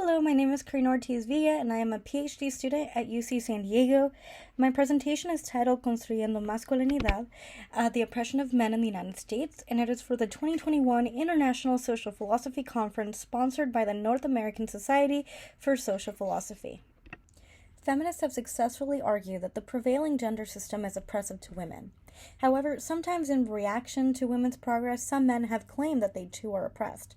Hello, my name is Ortiz and I am a PhD student at UC San Diego. My presentation is titled Construyendo Masculinidad, the Oppression of Men in the United States, and it is for the 2021 International Social Philosophy Conference sponsored by the North American Society for Social Philosophy. Feminists have successfully argued that the prevailing gender system is oppressive to women. However, sometimes in reaction to women's progress, some men have claimed that they too are oppressed.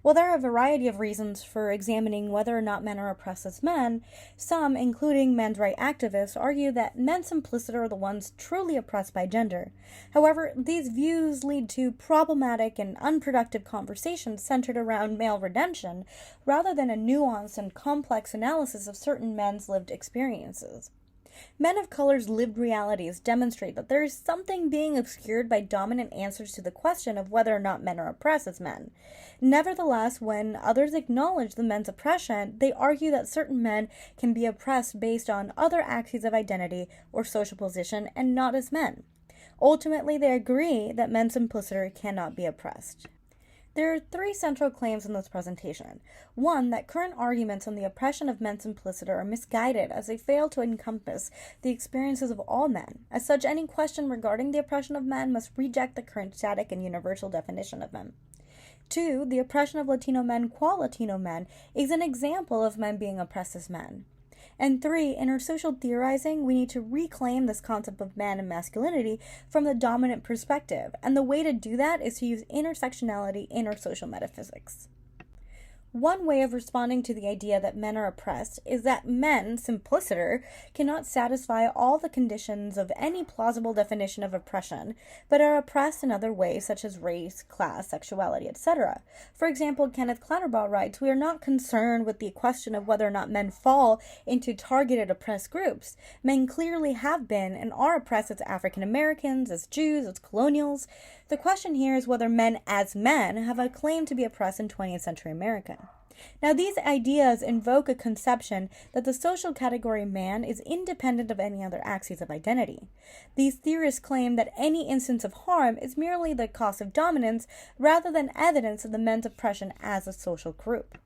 While there are a variety of reasons for examining whether or not men are oppressed as men, some, including men's rights activists, argue that men simpliciter are the ones truly oppressed by gender. However, these views lead to problematic and unproductive conversations centered around male redemption, rather than a nuanced and complex analysis of certain men's lived experiences. Men of color's lived realities demonstrate that there is something being obscured by dominant answers to the question of whether or not men are oppressed as men. Nevertheless, when others acknowledge the men's oppression, they argue that certain men can be oppressed based on other axes of identity or social position and not as men. Ultimately, they agree that men simpliciter cannot be oppressed. There are three central claims in this presentation. One, that current arguments on the oppression of men simpliciter are misguided as they fail to encompass the experiences of all men. As such, any question regarding the oppression of men must reject the current static and universal definition of men. Two, the oppression of Latino men qua Latino men is an example of men being oppressed as men. And three, in our social theorizing, we need to reclaim this concept of man and masculinity from the dominant perspective, and the way to do that is to use intersectionality in our social metaphysics. One way of responding to the idea that men are oppressed is that men, simpliciter, cannot satisfy all the conditions of any plausible definition of oppression, but are oppressed in other ways such as race, class, sexuality, etc. For example, Kenneth Clatterbaugh writes, "We are not concerned with the question of whether or not men fall into targeted oppressed groups. Men clearly have been and are oppressed as African Americans, as Jews, as colonials. The question here is whether men as men have a claim to be oppressed in 20th century America." Now, these ideas invoke a conception that the social category man is independent of any other axes of identity. These theorists claim that any instance of harm is merely the cost of dominance rather than evidence of the men's oppression as a social group.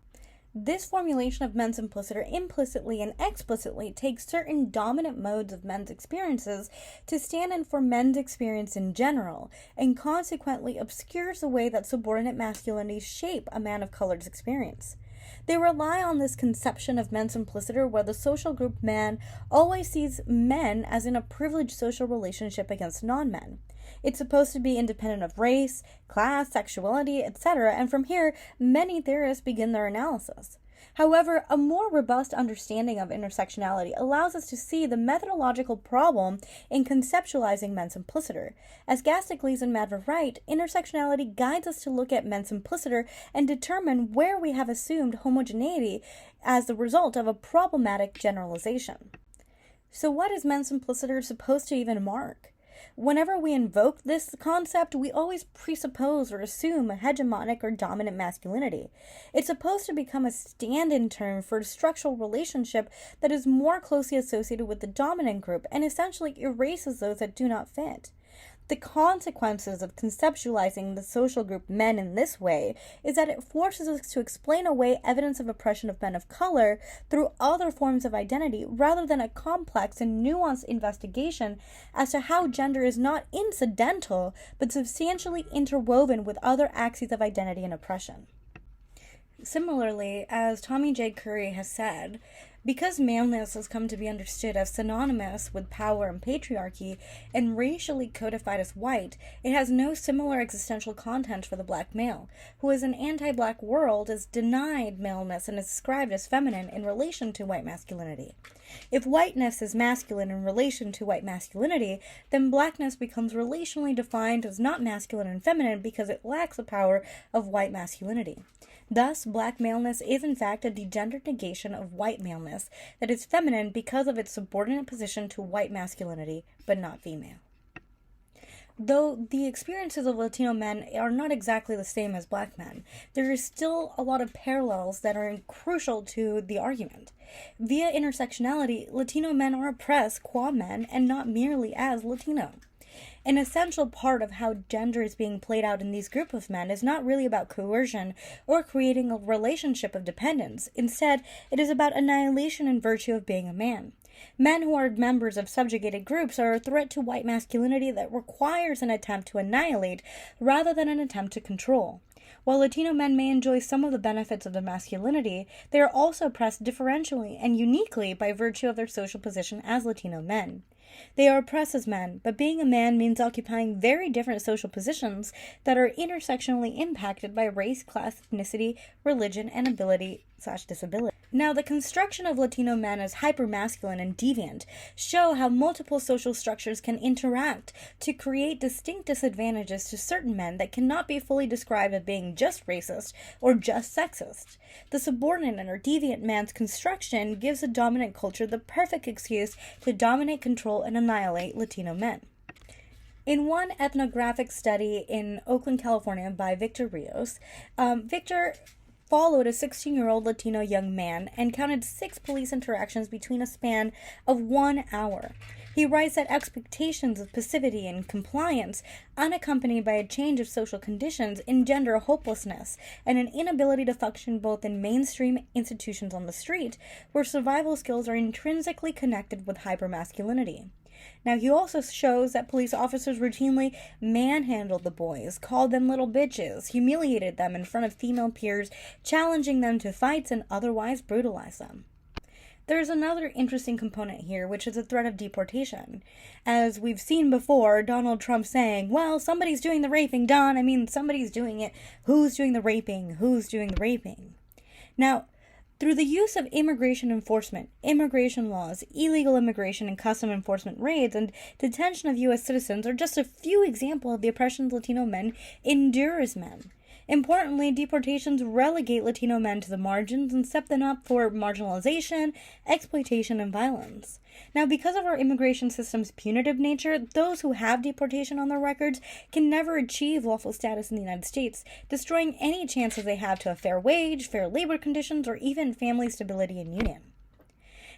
This formulation of men simpliciter implicitly and explicitly takes certain dominant modes of men's experiences to stand in for men's experience in general, and consequently obscures the way that subordinate masculinities shape a man of color's experience. They rely on this conception of men simpliciter where the social group man always sees men as in a privileged social relationship against non-men. It's supposed to be independent of race, class, sexuality, etc., and from here, many theorists begin their analysis. However, a more robust understanding of intersectionality allows us to see the methodological problem in conceptualizing men simpliciter. As Gastigles and Madver write, intersectionality guides us to look at men simpliciter and determine where we have assumed homogeneity as the result of a problematic generalization. So what is men simpliciter supposed to even mark? Whenever we invoke this concept, we always presuppose or assume a hegemonic or dominant masculinity. It's supposed to become a stand-in term for a structural relationship that is more closely associated with the dominant group and essentially erases those that do not fit. The consequences of conceptualizing the social group men in this way is that it forces us to explain away evidence of oppression of men of color through other forms of identity rather than a complex and nuanced investigation as to how gender is not incidental but substantially interwoven with other axes of identity and oppression. Similarly, as Tommy J. Curry has said, because maleness has come to be understood as synonymous with power and patriarchy and racially codified as white, it has no similar existential content for the black male, who in an anti-black world is denied maleness and is described as feminine in relation to white masculinity. If whiteness is masculine in relation to white masculinity, then blackness becomes relationally defined as not masculine and feminine because it lacks the power of white masculinity. Thus, black maleness is in fact a degendered negation of white maleness that is feminine because of its subordinate position to white masculinity, but not female. Though the experiences of Latino men are not exactly the same as black men, there is still a lot of parallels that are crucial to the argument. Via intersectionality, Latino men are oppressed qua men and not merely as Latino. An essential part of how gender is being played out in these group of men is not really about coercion or creating a relationship of dependence. Instead, it is about annihilation in virtue of being a man. Men who are members of subjugated groups are a threat to white masculinity that requires an attempt to annihilate rather than an attempt to control. While Latino men may enjoy some of the benefits of their masculinity, they are also oppressed differentially and uniquely by virtue of their social position as Latino men. They are oppressed as men, but being a man means occupying very different social positions that are intersectionally impacted by race, class, ethnicity, religion, and ability/disability. Now, the construction of Latino men as hypermasculine and deviant show how multiple social structures can interact to create distinct disadvantages to certain men that cannot be fully described as being just racist or just sexist. The subordinate or deviant man's construction gives a dominant culture the perfect excuse to dominate, control, and annihilate Latino men. In one ethnographic study in Oakland, California by Victor Rios, Victor followed a 16-year-old Latino young man and counted 6 police interactions between a span of 1 hour. He writes that expectations of passivity and compliance, unaccompanied by a change of social conditions, engender hopelessness and an inability to function both in mainstream institutions on the street, where survival skills are intrinsically connected with hypermasculinity. Now, he also shows that police officers routinely manhandled the boys, called them little bitches, humiliated them in front of female peers, challenging them to fights, and otherwise brutalized them. There's another interesting component here, which is the threat of deportation. As we've seen before, Donald Trump saying, well, somebody's doing the raping, Don. Somebody's doing it. Who's doing the raping? Who's doing the raping? Now, through the use of immigration enforcement, immigration laws, illegal immigration and custom enforcement raids, and detention of U.S. citizens are just a few examples of the oppression Latino men endure as men. Importantly, deportations relegate Latino men to the margins and set them up for marginalization, exploitation, and violence. Now, because of our immigration system's punitive nature, those who have deportation on their records can never achieve lawful status in the United States, destroying any chances they have to a fair wage, fair labor conditions, or even family stability and union.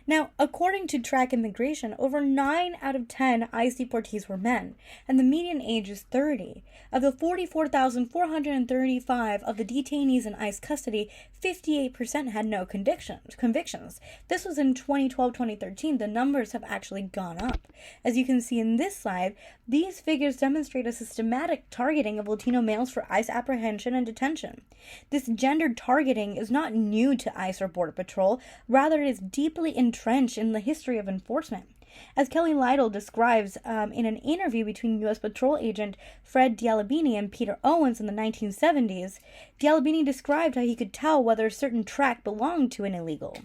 Now, according to Track Immigration, over 9 out of 10 ICE deportees were men, and the median age is 30. Of the 44,435 of the detainees in ICE custody, 58% had no convictions. This was in 2012-2013. The numbers have actually gone up. As you can see in this slide, these figures demonstrate a systematic targeting of Latino males for ICE apprehension and detention. This gendered targeting is not new to ICE or Border Patrol. Rather, it is deeply entrenched in the history of enforcement. As Kelly Lytle describes in an interview between U.S. Patrol agent Fred Dialabini and Peter Owens in the 1970s, Dialabini described how he could tell whether a certain track belonged to an illegal.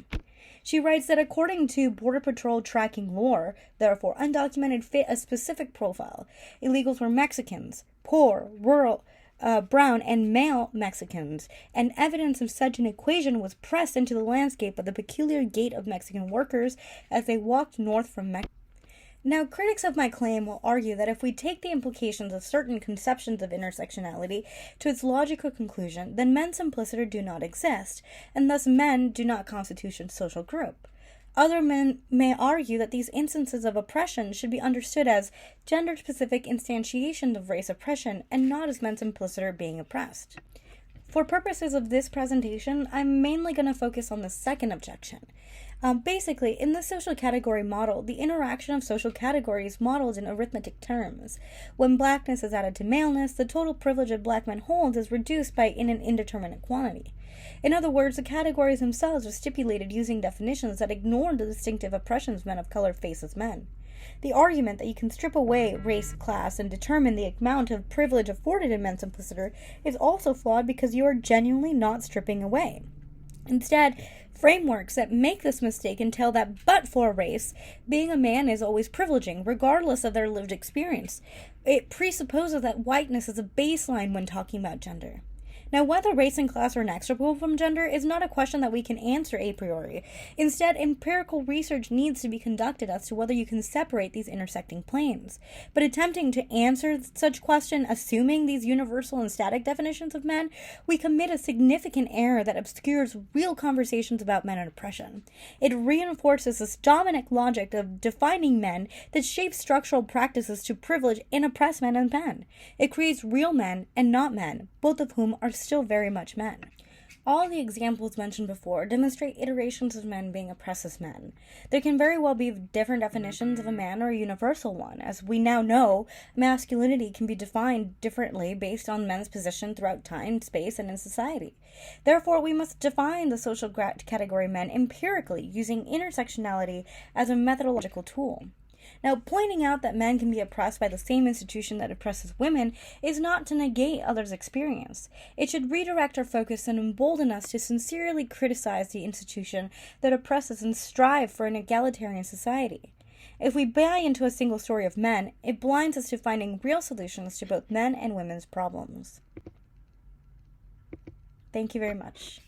She writes that according to Border Patrol tracking lore, therefore undocumented fit a specific profile. Illegals were Mexicans, poor, rural, brown, and male Mexicans, and evidence of such an equation was pressed into the landscape by the peculiar gait of Mexican workers as they walked north from Mexico. Now, critics of my claim will argue that if we take the implications of certain conceptions of intersectionality to its logical conclusion, then men simpliciter do not exist, and thus men do not constitute a social group. Other men may argue that these instances of oppression should be understood as gender-specific instantiations of race oppression and not as men simpliciter being oppressed. For purposes of this presentation, I'm mainly going to focus on the second objection. Basically, in the social category model, the interaction of social categories modeled in arithmetic terms. When blackness is added to maleness, the total privilege a black man holds is reduced by an indeterminate quantity. In other words, the categories themselves are stipulated using definitions that ignore the distinctive oppressions men of color face as men. The argument that you can strip away race, class, and determine the amount of privilege afforded in men simpliciter is also flawed because you are genuinely not stripping away. Instead, frameworks that make this mistake entail that but for race, being a man is always privileging, regardless of their lived experience. It presupposes that whiteness is a baseline when talking about gender. Now, whether race and class are inextricable from gender is not a question that we can answer a priori. Instead, empirical research needs to be conducted as to whether you can separate these intersecting planes. But attempting to answer such question, assuming these universal and static definitions of men, we commit a significant error that obscures real conversations about men and oppression. It reinforces this dominant logic of defining men that shapes structural practices to privilege and oppress men and men. It creates real men and not men, both of whom are still very much men. All the examples mentioned before demonstrate iterations of men being oppressed as men. There can very well be different definitions of a man or a universal one. As we now know, masculinity can be defined differently based on men's position throughout time, space, and in society. Therefore, we must define the social category men empirically, using intersectionality as a methodological tool. Now, pointing out that men can be oppressed by the same institution that oppresses women is not to negate others' experience. It should redirect our focus and embolden us to sincerely criticize the institution that oppresses and strive for an egalitarian society. If we buy into a single story of men, it blinds us to finding real solutions to both men and women's problems. Thank you very much.